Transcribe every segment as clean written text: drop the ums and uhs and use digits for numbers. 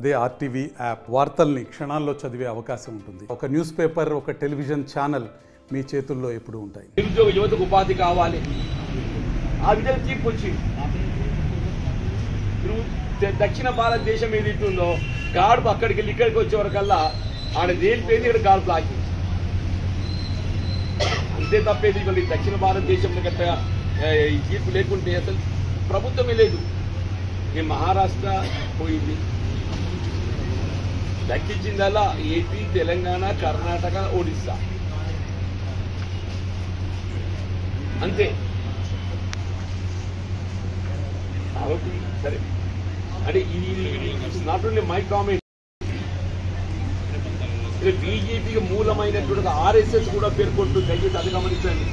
అదే RTV app వార్తల్ని క్షణాల్లో చదివే అవకాశం ఉంటుంది. ఒక న్యూస్ పేపర్, ఒక టెలివిజన్ ఛానల్ మీ చేతుల్లో ఎప్పుడూ ఉంటాయి. నిరుద్యోగ యువతకు ఉపాధి కావాలి. ఆ విధంగా తీర్పు వచ్చింది. దక్షిణ భారతదేశం ఏదైతుందో గాడుపు అక్కడికి వెళ్ళి ఇక్కడికి వచ్చే వరకల్లా ఆడ దేనిపోయింది, ఇక్కడ గాడుపు లాగి అంతే తప్పేది. మళ్ళీ దక్షిణ భారతదేశంలో గట్ట ఈ తీర్పు లేకుంటే అసలు ప్రభుత్వమే లేదు. ఈ మహారాష్ట్ర పోయింది, దక్కించిందల్లా ఏపీ, తెలంగాణ, కర్ణాటక, ఒడిస్సా అంతే. కాబట్టి సరే అంటే ఇది నాట్ ఓన్లీ మై కామెంట్. బీజేపీకి మూలమైనటువంటి ఆర్ఎస్ఎస్ కూడా పేర్కొంటుంది. దయచేసి అది గమనించండి.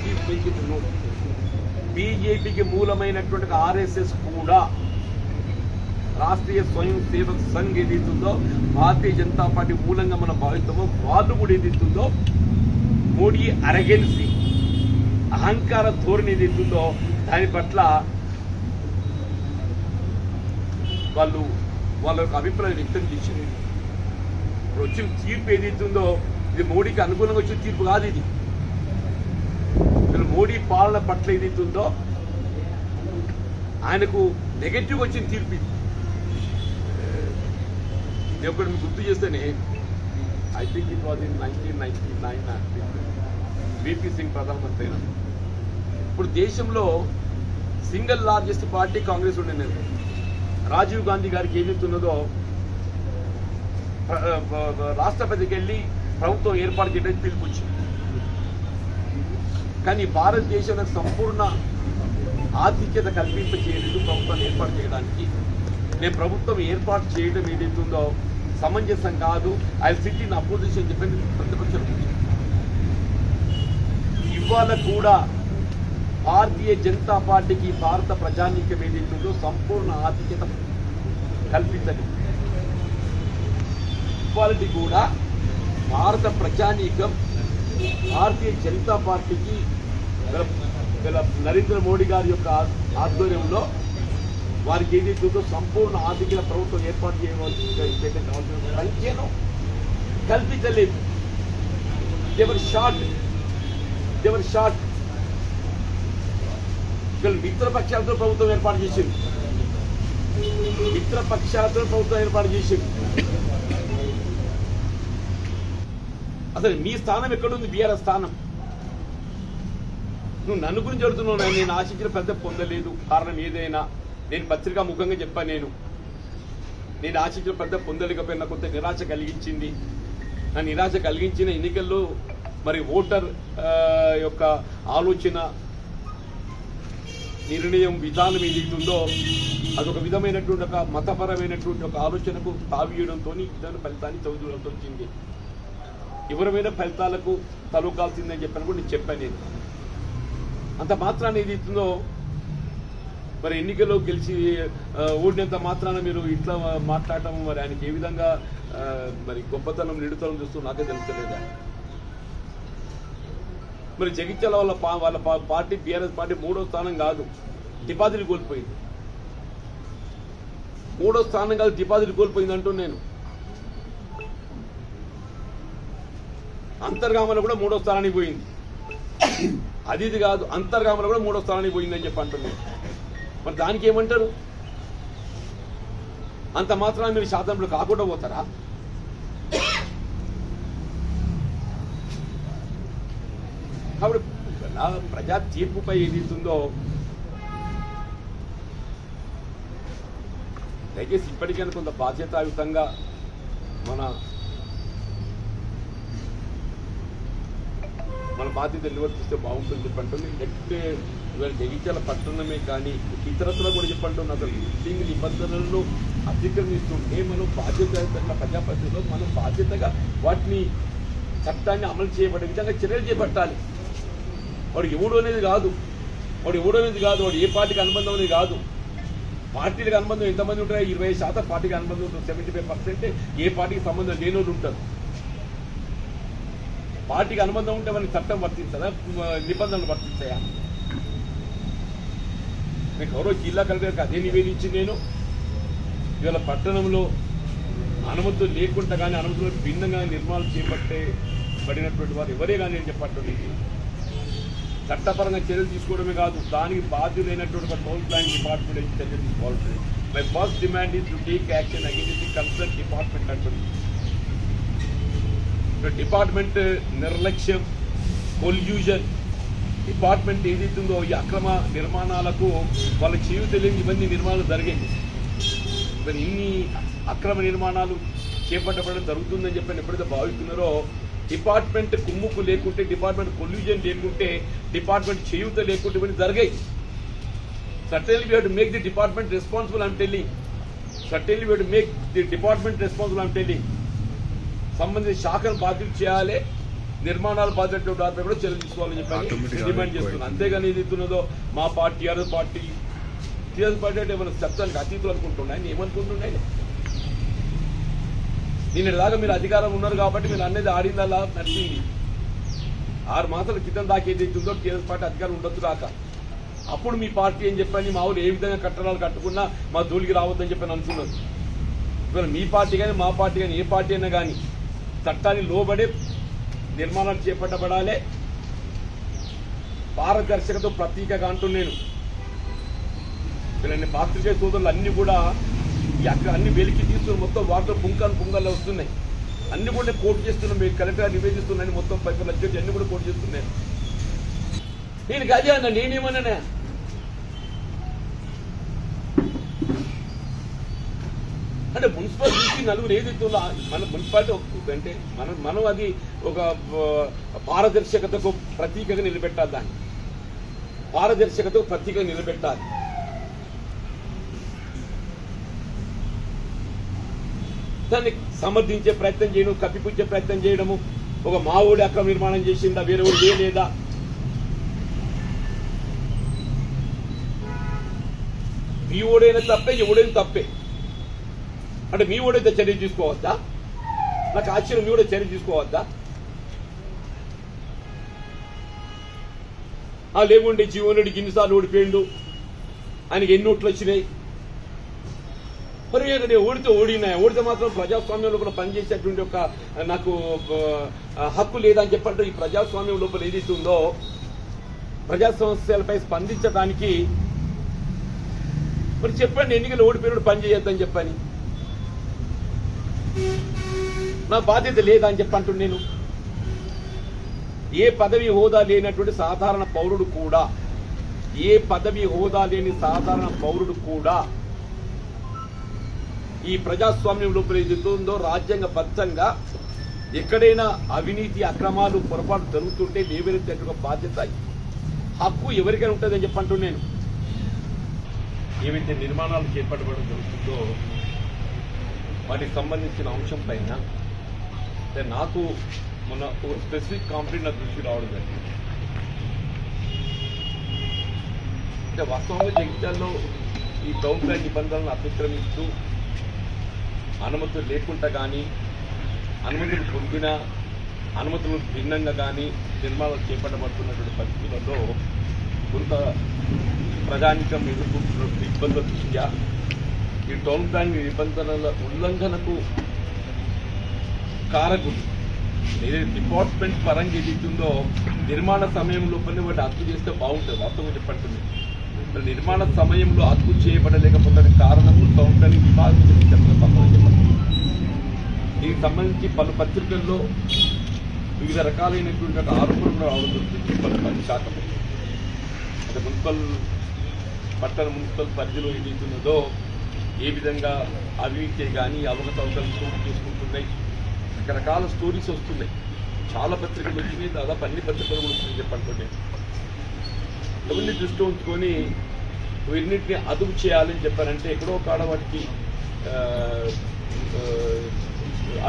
బీజేపీకి మూలమైనటువంటి ఆర్ఎస్ఎస్ కూడా రాష్ట్రీయ స్వయం సేవక్ సంఘ్ ఏదైతుందో భారతీయ జనతా పార్టీ మూలంగా మనం భావిస్తామో వాళ్ళు కూడా ఏదైతుందో మోడీ అరగెన్సీ అహంకార ధోరణి ఏదైతుందో దాని పట్ల వాళ్ళ యొక్క అభిప్రాయం వ్యక్తం చేసింది. ఇప్పుడు వచ్చిన తీర్పు ఏదైతుందో ఇది మోడీకి అనుకూలంగా వచ్చిన తీర్పు కాదు. ఇది మోడీ పాలన పట్ల ఏదైతుందో ఆయనకు నెగటివ్ వచ్చిన తీర్పు ఇది. నేను ఒకటి మీకు గుర్తు చేస్తేనే I think it was in 1999 VP Singh ప్రధానమంత్రి అయినా. ఇప్పుడు దేశంలో సింగిల్ లార్జెస్ట్ పార్టీ కాంగ్రెస్ ఉండేది. రాజీవ్ గాంధీ గారికి ఏదైతున్నదో రాష్ట్రపతికి వెళ్ళి ప్రభుత్వం ఏర్పాటు చేయడానికి పిలుపుచ్చింది. కానీ భారతదేశంలో సంపూర్ణ ఆధిక్యత కల్పింపచేయలేదు ప్రభుత్వాన్ని ఏర్పాటు చేయడానికి. నేను ప్రభుత్వం ఏర్పాటు చేయడం ఏదైతుందో సమంజసం కాదు, ఐ సిట్ ఇన్ అపోజిషన్ చెప్పిన ప్రతిపక్షం. ఇవాళ కూడా భారతీయ జనతా పార్టీకి భారత ప్రజానీకం ఏదైతుందో సంపూర్ణ ఆధిక్యత కల్పించదు. ఇవాళ కూడా భారత ప్రజానీకం భారతీయ జనతా పార్టీకి నరేంద్ర మోడీ గారి యొక్క ఆధ్వర్యంలో వారికి ఏదైతుందో సంపూర్ణ ఆర్థిక ప్రభుత్వం ఏర్పాటు చేయవలసిన కల్పించలేదు. దేవర్ షార్ట్ మిత్రపక్షాలతో ప్రభుత్వం ఏర్పాటు చేసింది. అసలు మీ స్థానం ఎక్కడుంది? బీఆర్ఎస్ స్థానం. నువ్వు నన్ను గురించి అడుగుతున్నావు. నేను ఆశించిన పెద్ద పొందలేదు. కారణం ఏదైనా నేను పత్రికా ముఖంగా చెప్పాను. నేను ఆశించిన పెద్ద పొందలేకపోయినా కొంత నిరాశ కలిగించింది. నా నిరాశ కలిగించిన ఎన్నికల్లో మరి ఓటర్ యొక్క ఆలోచన, నిర్ణయం, విధానం ఏదైతుందో అదొక విధమైనటువంటి ఒక మతపరమైనటువంటి ఒక ఆలోచనకు తావీయడంతో ఇతర ఫలితాన్ని చదువులతో వచ్చింది. ఎవరమైన ఫలితాలకు తలూకాల్సిందని చెప్పని కూడా నేను చెప్పాను. నేను అంత మాత్రాన్ని ఏదైతుందో మరి ఎన్నికల్లో గెలిచి ఓడినంత మాత్రాన మీరు ఇట్లా మాట్లాడటం మరి ఆయనకి ఏ విధంగా మరి గొప్పతనం నిడుతనం చూస్తూ నాకే తెలుస్తలేదా? మరి జగిత్యాల వాళ్ళ పార్టీ బీఆర్ఎస్ పార్టీ 3వ స్థానం కాదు, డిపాజిట్ కోల్పోయింది. 3వ స్థానం కాదు, డిపాజిట్ కోల్పోయింది అంటూ నేను. అంతర్గామలో కూడా 3వ స్థానానికి పోయింది. అది కాదు, అంతర్గామలో కూడా 3వ స్థానానికి పోయిందని చెప్పి అంటున్నాను. మరి దానికి ఏమంటారు? అంత మాత్రాన్ని మీరు శాతంలో కాకుండా పోతారా? కాబట్టి ప్రజా తీర్పుపై ఏదైతుందో దయచేసి ఇప్పటికైనా కొంత బాధ్యతాయుతంగా మన బాధ్యత నిర్వర్తిస్తే బాగుంటుంది చెప్పంటుంది. నెక్స్ట్ ఇవాళ జగిత్యాల పట్టణమే కానీ ఇతరత్ర కూడా చెప్పంటున్నా. అసలు బిల్డింగ్ నిబంధనలను అతిక్రమిస్తుంటే మనం బాధ్యతాయుతంగా ప్రజాప్రతినిధులు మనం బాధ్యతగా వాటిని చట్టాన్ని అమలు చేయబడే విధంగా చర్యలు చేపట్టాలి. వాడు ఎవడు అనేది కాదు, వాడు ఏ పార్టీకి అనుబంధం అనేది కాదు. పార్టీలకు అనుబంధం ఎంతమంది ఉంటారో 20% పార్టీకి అనుబంధం ఉంటుంది. 75% ఏ పార్టీకి సంబంధం లేని వాళ్ళు ఉంటారు. పార్టీకి అనుబంధం ఉంటే మనకి చట్టం వర్తించదా? నిబంధనలు వర్తిస్తాయా? మీకు ఎవరో జిల్లా కలెక్టర్కి అదే నివేదించి నేను ఇవాళ పట్టణంలో అనుమతులు లేకుండా కానీ అనుమతులు భిన్నంగా నిర్మాణాలు చేపట్టబడినటువంటి వారు ఎవరే కానీ నేను చెప్పట్లేదు. చట్టపరంగా చర్యలు తీసుకోవడమే కాదు, దానికి బాధ్యులైనటువంటి ఒక టోల్ ప్లాన్ డిపార్ట్మెంట్ చర్యలు తీసుకోవాల్సింది. My first demand is to take action against the concern department అంటుంది. డిపార్ట్మెంట్ నిర్లక్ష్యం, కొల్యూజన్, డిపార్ట్మెంట్ ఏదైతుందో ఈ అక్రమ నిర్మాణాలకు వాళ్ళ చేయి తెలియని ఇవన్నీ నిర్మాణాలు జరిగాయి. మరి ఇన్ని అక్రమ నిర్మాణాలు చేపట్టబడడం జరుగుతుందని చెప్పని ఎప్పుడైతే భావిస్తున్నారో, డిపార్ట్మెంట్ కుమ్ముకు లేకుంటే, డిపార్ట్మెంట్ కొల్యూజన్ లేకుంటే, డిపార్ట్మెంట్ చేయూత లేకుంటే ఇవన్నీ జరిగాయి. Certainly we have to make the department responsible I'm telling. Certainly we have to make the department responsible I'm telling. సంబంధించిన శాఖలు బాధ్యత చేయాలి, నిర్మాణాలు బాధ్యత వారిపై కూడా చర్యలు తీసుకోవాలని చెప్పి డిమాండ్ చేస్తున్నాను. అంతేగాని ఏది ఇస్తున్నదో మా పార్టీ టీఆర్ఎస్ పార్టీ అంటే ఏమైనా చట్టానికి అతీతులు అనుకుంటున్నాయి, ఏమనుకుంటున్నాయి? నిన్న దాకా మీరు అధికారం ఉన్నారు కాబట్టి మీరు అనేది ఆడిందల్లా నడిచింది. 6 మాసాల క్రితం దాకా ఏదైతుందో టీఆర్ఎస్ పార్టీ అధికారం ఉండొచ్చు దాకా. అప్పుడు మీ పార్టీ ఏం చెప్పని మా ఊరు ఏ విధంగా కట్టడాలు కట్టుకున్నా మా జోలికి రావద్దని చెప్పని అనుకున్నారు. ఇవాళ మీ పార్టీ కానీ మా పార్టీ కానీ ఏ పార్టీ అయినా కానీ చట్టాన్ని లోబడే నిర్మాణాలు చేపట్టబడాలి. పారదర్శకత ప్రతీకగా అంటున్నాను. వీళ్ళని పాత్రికేయ సోదరులు అన్ని కూడా అక్కడ అన్ని వెలికి తీస్తున్న మొత్తం వాటర్ పుంగల్లో వస్తున్నాయి. అన్ని కూడా కోర్టు చేస్తున్నాం, మీరు కలెక్టర్ నివేదిస్తున్నాయని మొత్తం పేపర్లు వచ్చేసి అన్ని కూడా కోర్టు చేస్తున్నాయి. నేను అదే అన్నా, నేనేమన్నా అంటే మున్సిపల్ నుంచి నలుగురు ఏదైతే మన మున్సిపాలిటీ అంటే మనం అది ఒక పారదర్శకతకు ప్రతీకగా నిలబెట్టాలి. దాన్ని పారదర్శకతకు ప్రతీకగా నిలబెట్టాలి. దాన్ని సమర్థించే ప్రయత్నం చేయడం, కప్పిపుచ్చే ప్రయత్నం చేయడము, ఒక మావోడి అక్రమ నిర్మాణం చేసిందా, వేరే ఊరు చేయలేదా, మీ ఓడైనా తప్పే ఎవడైనా తప్పే అంటే మీ ఓడైతే చర్య తీసుకోవద్దా? నాకు ఆశ్చర్యం, మీ కూడా చర్య తీసుకోవద్దా? లేకుంటే జీవన్ రెడ్డికి ఇన్నిసార్లు ఓడిపోయిండు, ఆయనకి ఎన్ని ఓట్లు వచ్చినాయి. మరి నేను ఓడితే మాత్రం ప్రజాస్వామ్యం లోపల పనిచేసేటువంటి ఒక నాకు హక్కు లేదని చెప్పంటే, ఈ ప్రజాస్వామ్యం లోపల ఏదైతే ఉందో ప్రజా సమస్యలపై స్పందించడానికి మరి చెప్పండి, ఎన్నికలు ఓడిపోయినప్పుడు పని చేయొద్దని చెప్పని. నా బాధ్యత లేదని చెప్పంటు నేను. ఏ పదవి హోదా లేనటువంటి సాధారణ పౌరుడు కూడా, ఏ పదవి హోదా లేని సాధారణ పౌరుడు కూడా ఈ ప్రజాస్వామ్యం లోపల ఏదైతుందో రాజ్యాంగబద్ధంగా ఎక్కడైనా అవినీతి అక్రమాలు పొరపాటు జరుగుతుంటే లేవనెత్తేట బాధ్యత, హక్కు ఎవరికైనా ఉంటుందని చెప్పంటూ నేను. ఏవైతే నిర్మాణాలు చేపట్టబడడం జరుగుతుందో వాటికి సంబంధించిన అంశం పైన నాకు మొన్న ఒక స్పెసిఫిక్ కాంప్లైంట్ నా దృష్టి రావడం జరిగింది. అంటే వాస్తవంగా జగిత్యాలలో ఈ టౌన్ ప్లాన్ నిబంధనలను అతిక్రమిస్తూ అనుమతులు లేకుండా కానీ, అనుమతులు పొందిన అనుమతులు భిన్నంగా కానీ నిర్మాణాలు చేపట్టబడుతున్నటువంటి పరిస్థితులలో కొంత ప్రజానికం ఎదుర్కొంటున్న ఇబ్బందుల దృష్ట్యా ఈ టౌన్ ప్లాన్ నిబంధనల ఉల్లంఘనకు కారకులు ఏదైతే డిపార్ట్మెంట్ పరంగా ఏదైతుందో నిర్మాణ సమయం లోపలనే వాటి అదుపు చేస్తే బాగుంటుంది. వాస్తవంగా చెప్పండి, నిర్మాణ సమయంలో అదుపు చేయబడలేకపోతే కారణము టౌన్ ప్లాన్ విభాగం చెప్పండి. దీనికి సంబంధించి పలు పత్రికల్లో వివిధ రకాలైనటువంటి ఆరోపణలు రావడం జరుగుతుంది. పలు శాఖలు అంటే మున్సిపల్ పట్టణ మున్సిపల్ పరిధిలో ఏదైతున్నదో ఏ విధంగా అవినీతి కానీ అవకతవకలు చోటు చేసుకుంటున్నాయి, రకరకాల స్టోరీస్ వస్తున్నాయి. చాలా పత్రికలు వచ్చినాయి, దాదాపు అన్ని పత్రికలు కూడా వస్తున్నాయి చెప్పండి. ఎవరిని దృష్టిలో ఉంచుకొని వీరిన్నింటినీ అదుపు చేయాలని చెప్పారంటే ఎక్కడో కాడ వాటికి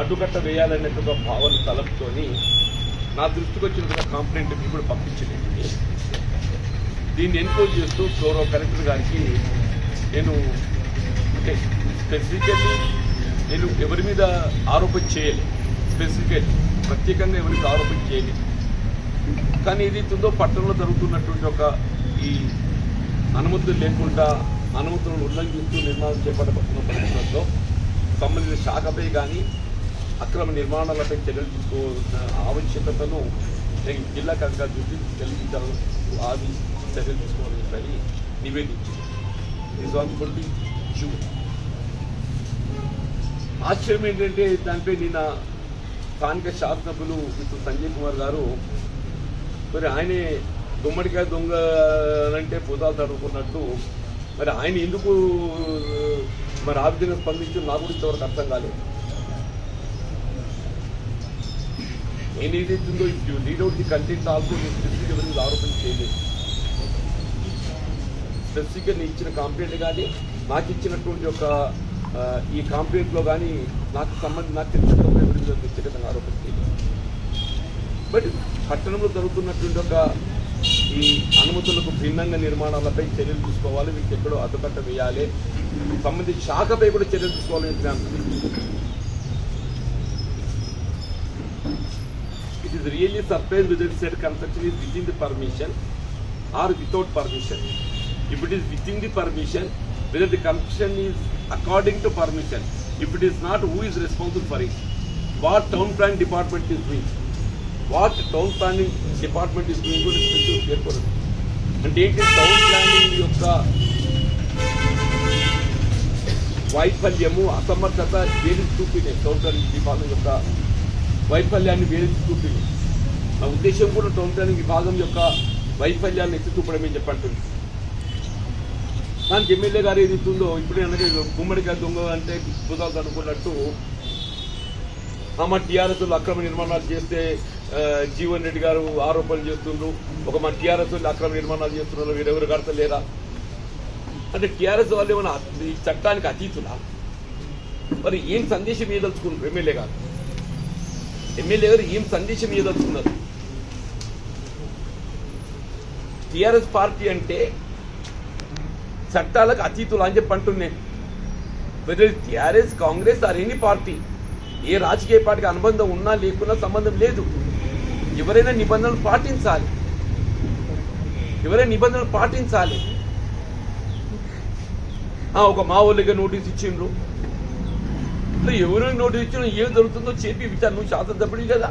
అడ్డుకట్ట వేయాలనేటువంటి భావన తలపుతోని నా దృష్టికి వచ్చిన కంప్లైంట్ మీకు కూడా పంపించింది. దీన్ని ఎన్క్వైరీ చేస్తూ గౌరవ కలెక్టర్ గారికి నేను స్పెసిఫికల్లీ నేను ఎవరి మీద ఆరోపణ చేయలేదు, స్పెసిఫికల్లీ ప్రత్యేకంగా ఎవరి మీద ఆరోపణ చేయలేదు. కానీ ఏదైతుందో పట్టణంలో జరుగుతున్నటువంటి ఒక ఈ అనుమతులు లేకుండా అనుమతులను ఉల్లంఘిస్తూ నిర్మాణం చేపట్టబడుతున్న పరిస్థితుల్లో సంబంధించిన శాఖపై కానీ అక్రమ నిర్మాణాలపై చర్యలు తీసుకోవాల్సిన ఆవశ్యకతను జిల్లా కలెక్టర్ దృష్టికి కలిగించాలని అది చర్యలు తీసుకోవాలని చెప్పి నివేదించింది. Responsibility issue. ఆశ్చర్యం ఏంటంటే దానిపై నిన్న స్థానిక శాసనసభ్యులు మిస్టర్ సంజయ్ కుమార్ గారు మరి ఆయనే గుమ్మడికాయ దొంగ అంటే భూతాలు తడుకున్నట్టు మరి ఆయన ఎందుకు మరి ఆ విధంగా స్పందించి నా గురించి ఎవరికి అర్థం కాలేదు. నేను ఏదైతుందో ఇప్పుడు read out the content also నేను స్పెసిఫిక్ ఎవరి ఆరోపణ చేయలేదు. స్పెసిఫిక్గా నేను ఇచ్చిన కంప్లైంట్ కానీ నాకు ఇచ్చినటువంటి ఒక ఈ కంప్లైంట్లో కానీ నాకు తెలిసినంత వ్యక్తిగతంగా ఆరోపణ చేయలేదు. బట్ పట్టణంలో జరుగుతున్నటువంటి ఒక ఈ అనుమతులకు భిన్నంగా నిర్మాణాలపై చర్యలు తీసుకోవాలి, వీటికి ఎక్కడో అడ్డుకట్ట వేయాలి, సంబంధించిన శాఖపై కూడా చర్యలు తీసుకోవాలని. It is really surprised whether said construction is within the permission or without permission. If it is within the permission, whether the construction is according to permission. If it is not, who is responsible for it? What town planning department is doing? What town planning department is doing? Good special care for it. And take the town planning యొక్క వైఫల్యము అసమర్థత వేడి చూపినాయి. Town planning విభాగం యొక్క వైఫల్యాన్ని వేడి చూపింది. నా ఉద్దేశం కూడా టౌన్ ప్లానింగ్ విభాగం యొక్క వైఫల్యాన్ని ఎత్తి చూపడమే చెప్పంటుంది. దానికి ఎమ్మెల్యే గారు ఏది ఇస్తుందో ఇప్పుడే అనగా గుమ్మడికాయ దొంగ అంటే భూతాలు అనుకున్నట్టు మా టీఆర్ఎస్ అక్రమ నిర్మాణాలు చేస్తే జీవన్ రెడ్డి గారు ఆరోపణలు చేస్తుండ్రు, ఒక మా టీఆర్ఎస్ అక్రమ నిర్మాణాలు చేస్తున్నారు, వీరెవరు కడతలేరా అంటే టీఆర్ఎస్ వాళ్ళు ఏమైనా ఈ చట్టానికి అతీతులా? మరి ఏం సందేశం ఇవ్వదలుచుకున్నారు ఎమ్మెల్యే గారు? ఎమ్మెల్యే గారు ఏం సందేశం ఇవ్వదలుచుకున్నారు? టీఆర్ఎస్ పార్టీ అంటే చట్టాలకు అతీతులు అని చెప్పి అంటున్నాను. Whether TRS, Congress or any party, ఏ రాజకీయ పార్టీకి అనుబంధం ఉన్నా లేకున్నా సంబంధం లేదు. ఎవరైనా నిబంధనలు పాటించాలి, ఒక మా వాళ్ళకి నోటీస్ ఇచ్చిండ్రు, ఎవరైనా నోటీస్ ఇచ్చినా ఏం జరుగుతుందో చెప్పి విచారణ. నువ్వు శాసనసభ్యుడి కదా,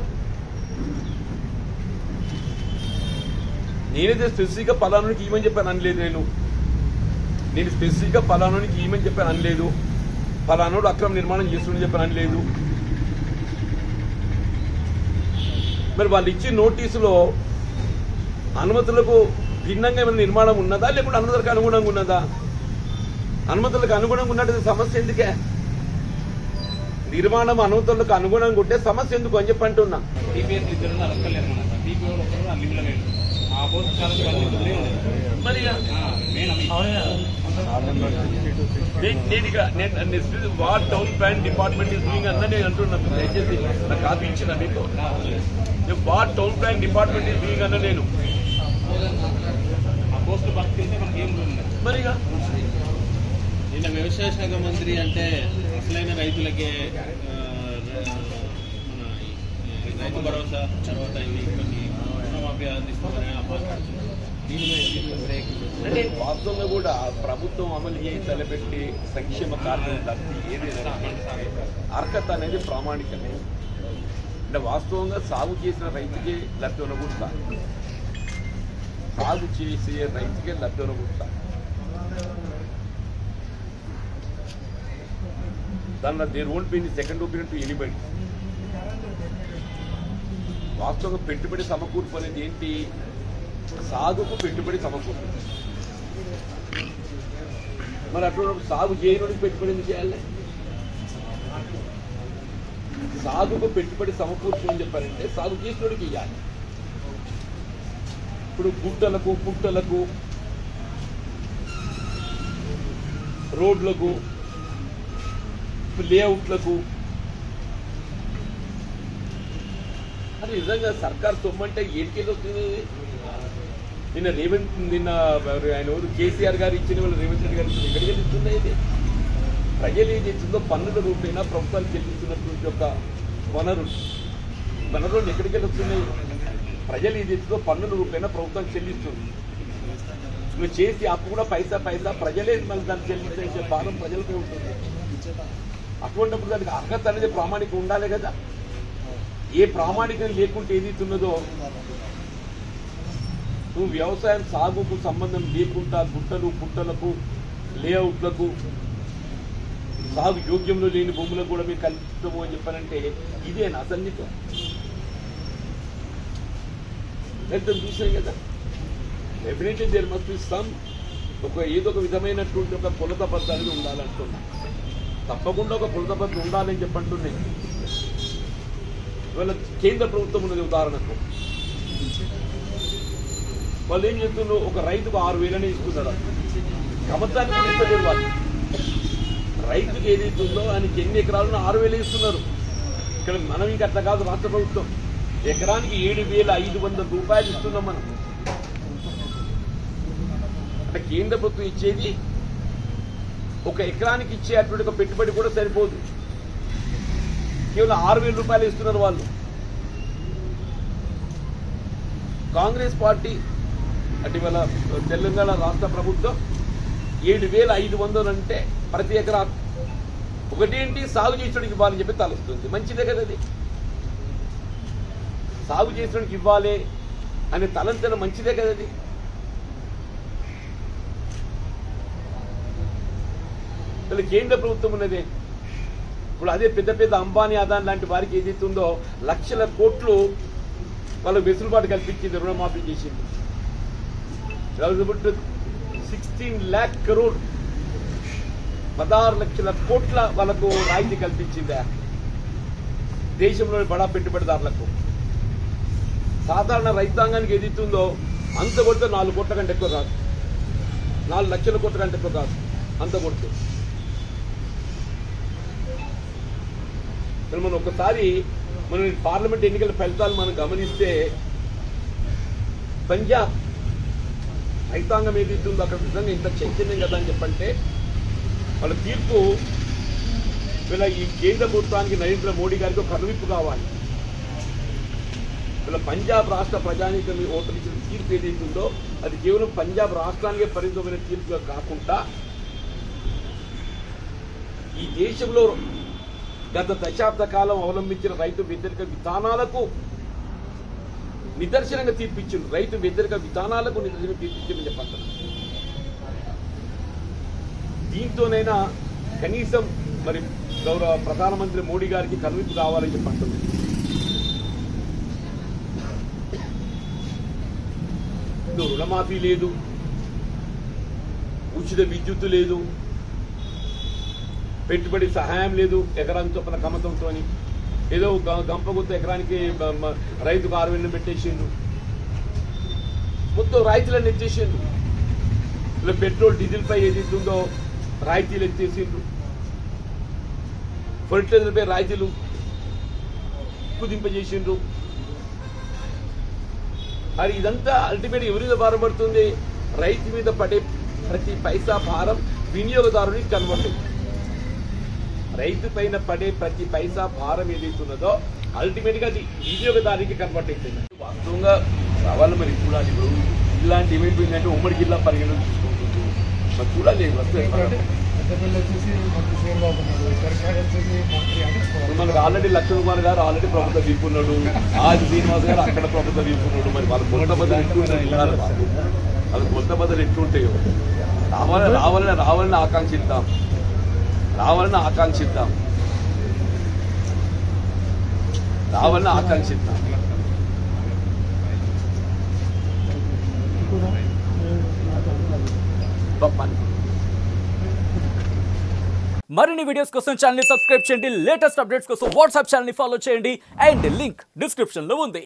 నేనైతే స్పెసిఫిక్గా పలానానికి ఏమని చెప్పాను అనలేదు. నేను స్పెసిఫిక్గా పలానానికి ఏమని చెప్పాను అనలేదు, పలానాడు అక్రమ నిర్మాణం చేస్తుండని చెప్పాను అనలేదు. మరి వాళ్ళు ఇచ్చిన నోటీసులో అనుమతులకు భిన్నంగా ఏమైనా నిర్మాణం ఉన్నదా, లేకుంటే అనుమతులకు అనుగుణంగా ఉన్నదా? అనుమతులకు అనుగుణంగా ఉన్నట్టు సమస్య ఎందుకే? నిర్మాణం అనుమతులకు అనుగుణంగా ఉంటే సమస్య ఎందుకు అని చెప్పి అంటున్నా. What town plan department is doing అన్న నేను అంటున్నాను. దయచేసి నాకు కాపీ ఇచ్చిన మీకు what town plan department is doing అన్న నేను మరిగా నిన్న వ్యవసాయ శాఖ మంత్రి అంటే అసలైన రైతులకే మన రైతు భరోసా తర్వాత కొన్ని రుణమాఫీ అందిస్తున్నారని అంటే వాస్తవంగా కూడా ప్రభుత్వం అమలు చేసి తలపెట్టి సంక్షేమ కార్యక్రమం తప్పి ఏదైనా అర్హత అనేది ప్రామాణికమే. అంటే వాస్తవంగా సాగు చేసిన రైతుకే లబ్ధి ఉండకూడదు, సాగు చేసే రైతుకే లబ్ధి ఉండకూడదు. దానిలో there won't be second opinion to anybody. వాస్తవంగా పెట్టుబడి సమకూర్పు అనేది ఏంటి? సాగుకు పెట్టుబడి సమకూర్పు. మరి అటువంటి సాగు చేయడానికి పెట్టుబడి ఎందుకు చేయాలి? సాగుకు పెట్టుబడి సమకూర్పు అని చెప్పారంటే సాగు చేసినోడికి ఇవ్వాలి. ఇప్పుడు గుట్టలకు, పుట్టలకు, రోడ్లకు, లేఅవుట్లకు అది నిజంగా సర్కార్ సొమ్మంటే ఏడికెళ్ళి వస్తుంది? నిన్న ఆయన ఎవరు కేసీఆర్ గారు ఇచ్చిన వాళ్ళు రేవంత్ రెడ్డి గారు ఇచ్చిన ఎక్కడికి వెళ్తున్నాయి? ఇది ప్రజలు ఏది ఇచ్చిందో పన్నుల రూపైనా ప్రభుత్వాలు చెల్లిస్తున్నటువంటి ఒక వనరులు ఎక్కడికి వస్తున్నాయి? ప్రజలు ఏది ఇచ్చిందో పన్నుల రూపైనా ప్రభుత్వం చెల్లిస్తుంది. నువ్వు చేసి అప్పు కూడా పైసా ప్రజలే మళ్ళీ దాన్ని చెల్లించే భారం ప్రజలకే ఉంటుంది. అటువంటిప్పుడు దానికి అర్హత అనేది ప్రామాణికం ఉండాలి కదా. ఏ ప్రామాణికం లేకుంటే ఏదైతున్నదో నువ్వు వ్యవసాయం సాగుకు సంబంధం లేకుండా గుట్టలు పుట్టలకు లేఅవుట్లకు సాగు యోగ్యంలో లేని భూములకు కూడా మీరు కల్పిస్తాము అని చెప్పారంటే ఇదేనా అసన్నితో వెళ్తాం చూసాం కదా. Definitely there must be some ఏదో ఒక విధమైనటువంటి ఒక కొలత పద్ధతి అనేది ఉండాలంటున్నా. తప్పకుండా ఒక కొలత పద్ధతి ఉండాలని చెప్పంటున్నాయి. ఇవాళ కేంద్ర ప్రభుత్వం ఉన్నది ఉదాహరణకు, వాళ్ళు ఏం చెప్తున్నారు, ఒక రైతుకు 6,000 ఇస్తున్నారు. సంవత్సరానికి ఇస్తలేరు వాళ్ళు. రైతుకి ఏదైతే ఉందో ఆయనకి ఎన్ని ఎకరాలను 6,000 ఇస్తున్నారు. ఇక్కడ మనం ఇంకా అట్లా కాదు. రాష్ట్ర ప్రభుత్వం ఎకరానికి 7,500 రూపాయలు ఇస్తున్నాం మనం. అంటే కేంద్ర ప్రభుత్వం ఇచ్చేది ఒక ఎకరానికి ఇచ్చేటువంటి ఒక పెట్టుబడి కూడా సరిపోదు. కేవలం 6,000 రూపాయలు ఇస్తున్నారు వాళ్ళు. కాంగ్రెస్ పార్టీ అటువల తెలంగాణ రాష్ట్ర ప్రభుత్వం 7,500 అంటే ప్రతి ఎకరా ఒకటేంటి సాగు చేసేవాడికి ఇవ్వాలని చెప్పి తలస్తుంది. మంచిదే కదా అది. సాగు చేసేవాడికి ఇవ్వాలి అనే తలంతన మంచిదే కదా అది. కేంద్ర ప్రభుత్వం ఉన్నదే. ఇప్పుడు అదే పెద్ద పెద్ద అంబానీ అదాని లాంటి వారికి ఏదైతే ఉందో లక్షల కోట్లు వాళ్ళకు వెసులుబాటు కల్పించింది, రుణమాఫీ చేసింది. 16 lakh crore 16 లక్షల కోట్ల వాళ్ళకు రాయితీ కల్పించిందా దేశంలోని బడా పెట్టుబడిదారులకు. సాధారణ రైతాంగానికి ఏదైతుందో అంత కొడితే 4 కోట్ల కంటే ఎక్కువ కాదు, 4 లక్షల కోట్ల కంటే ఎక్కువ కాదు అంత కొడితే. మనం ఒకసారి మనం పార్లమెంట్ ఎన్నికల ఫలితాలు మనం గమనిస్తే పంజాబ్ రైతాంగం ఏదైతుందో అక్కడ నిజంగా ఇంత చైతన్యం కదా అని చెప్పంటే వాళ్ళ తీర్పు వీళ్ళ ఈ కేంద్ర ప్రభుత్వానికి నరేంద్ర మోడీ గారికి ఒక కనువిప్పు కావాలి. వీళ్ళ పంజాబ్ రాష్ట్ర ప్రజానీకం ఓటర్లు ఇచ్చిన తీర్పు ఏదైతుందో అది కేవలం పంజాబ్ రాష్ట్రానికే పరిమితమైన తీర్పుగా కాకుండా ఈ దేశంలో గత దశాబ్ద కాలం అవలంబించిన రైతు వ్యతిరేక విధానాలకు నిదర్శనంగా తీర్పిచ్చింది. రైతు వ్యతిరేక విధానాలకు నిదర్శనంగా తీర్పిచ్చిందని చెప్పండి. దీంతోనైనా కనీసం మరి గౌరవ ప్రధానమంత్రి మోడీ గారికి కనువిప్పు కావాలని చెప్పంటుంది. రుణమాఫీ లేదు, ఉచిత విద్యుత్తు లేదు, పెట్టుబడి సహాయం లేదు, ఎకరానికి చొప్పున కమతంతో ఏదో గంపగుత్త ఎకరానికి రైతుకు 6,000 పెట్టేసిండు. మొత్తం రైతులను ఎత్తేసిండు. ఇలా పెట్రోల్ డీజిల్ పై ఏదైతుందో రాయితీలు ఎత్తేసిండ్రు. ఫర్టిలైజర్ పై రాయితీలు కుదింపజేసిండ్రు. అది ఇదంతా అల్టిమేట్ ఎవరి మీద భారం పడుతుంది? రైతు మీద పడే ప్రతి పైసా భారం వినియోగదారునికి కన్వర్ట్ అవుతుంది. రైతు పైన పడే ప్రతి పైసా భారం ఏదైతున్నదో అల్టిమేట్ గా అది వినియోగదారునికి కన్వర్ట్ అవుతుంది. వాస్తవంగా రావాలి మరి చూడాలి. ఇప్పుడు ఇలాంటి ఈవెంట్ ఏంటంటే ఉమ్మడి జిల్లా పరిగణన తీసుకుంటుంది. మరి చూడాలి మనకు ఆల్రెడీ లక్ష్మణ్ గారు ఆల్రెడీ ప్రభుత్వ వీపు ఉన్నాడు, ఆది శ్రీనివాస్ గారు అక్కడ ప్రభుత్వ వీపు ఉన్నాడు. మరి వాళ్ళ కొత్త బదులు ఎట్లుంటాయి, వాళ్ళ కొత్త బదులు ఎట్లుంటాయో రావాలని ఆకాంక్షిద్దాం. రావాలని ఆకాంక్షిద్దాం. మరిన్ని వీడియోస్ కోసం ఛానల్ ని సబ్స్క్రైబ్ చేయండి. లేటెస్ట్ అప్డేట్స్ కోసం వాట్సాప్ ఛానల్ ని ఫాలో చేయండి. అండ్ లింక్ డిస్క్రిప్షన్ లో ఉంది.